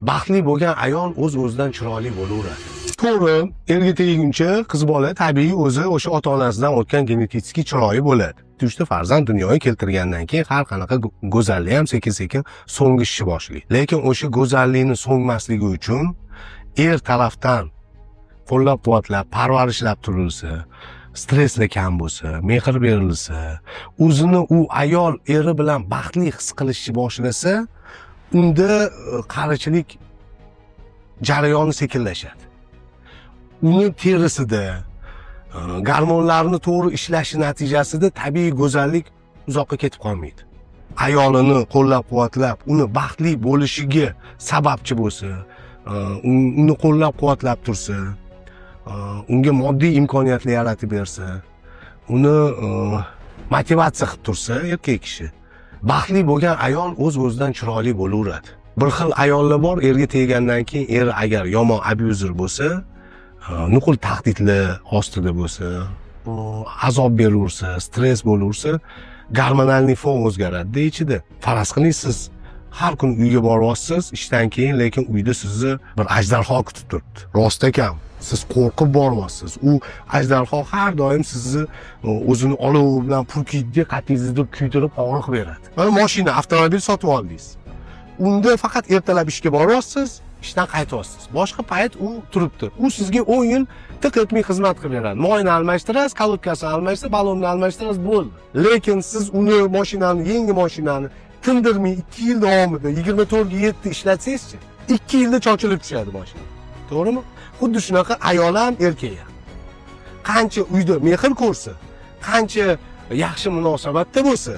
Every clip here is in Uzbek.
Baxtli bo'lgan ayol o'z-o'zidan chiroyli bo'laveradi. To'g'ri, erga tegguncha qiz bola tabiiy o'zi o'sha ota-onasidan o'tgan genetik chiroyi bo'ladi. 3 ta farzand dunyoga keltirgandan keyin har qanaqa go'zallik ham sekin-sekin so'ngishni boshlaydi. Lekin o'sha go'zallikni so'ngmasligi uchun er tarafdan qo'llab-quvvatlab, parvarishlab turilsa, stressli kam bo'lsa, mehr berilsa, o'zini u ayol eri bilan baxtli his qilishni boshlasa, unda qarichilik jarayoni sekinlashadi. Uni terisida gormonlarni to'g'ri ishlashi natijasida tabiiy go'zallik uzoqqa ketib qolmaydi. Ayolini qo'llab-quvvatlab, uni baxtli bo'lishiga sababchi bo'lsa, uni qo'llab-quvvatlab tursa, unga moddiy imkoniyatlar yaratib bersa, uni motivatsiya qilib tursa erkak kishi, baxtli bo'lgan ayol o'z-o'zidan chiroyli bo'laveradi. Bir xil ayollar bor, erga teggandan keyin er agar yomon abyuzer bo'lsa, nuqul tahdidlar ostida bo'lsa, azob beraversa, stress bo'laversa, gormonalniy fon o'zgaradi ichida. Faraz qiling, siz har kun uyga boryapsiz ishdan keyin, lekin uyda sizni bir ajdarho kutib turibdi. Rost ekan, siz qo'rqib boryapsiz. U ajdarho har doim sizni o'zini olov bilan purkiydi, qattingizni kuydirib og'riq beradi. Mana mashina, avtomobil sotib oldingiz. Unda faqat ertalab ishga boryapsiz, ishdan qaytyapsiz. Boshqa payt u turibdi. U sizga 10 yil tiq etmay xizmat qilib beradi. Moyni almashtirasiz, kalotkasini almashtirasiz, balonni almashtirasiz, bo'ldi. Lekin siz uni mashinani, yangi mashinani tindirmay 2 yil davomida 24 ga 7 ishlatsangiz-chi, 2 yilda chochilib tushadi mashina. To'g'rimi? Xuddi shunaqa ayol ham, erkak ham. Qancha uyda mehr ko'rsa, qancha yaxshi munosabatda bo'lsa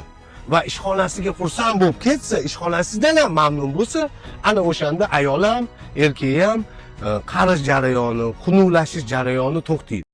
va ishxonasiga xursand bo'lib ketsa, ishxonasidan ham mamnun bo'lsa, ana o'shanda ayol ham, erkak ham qarish jarayoni, xunuvlashish jarayoni to'xtaydi.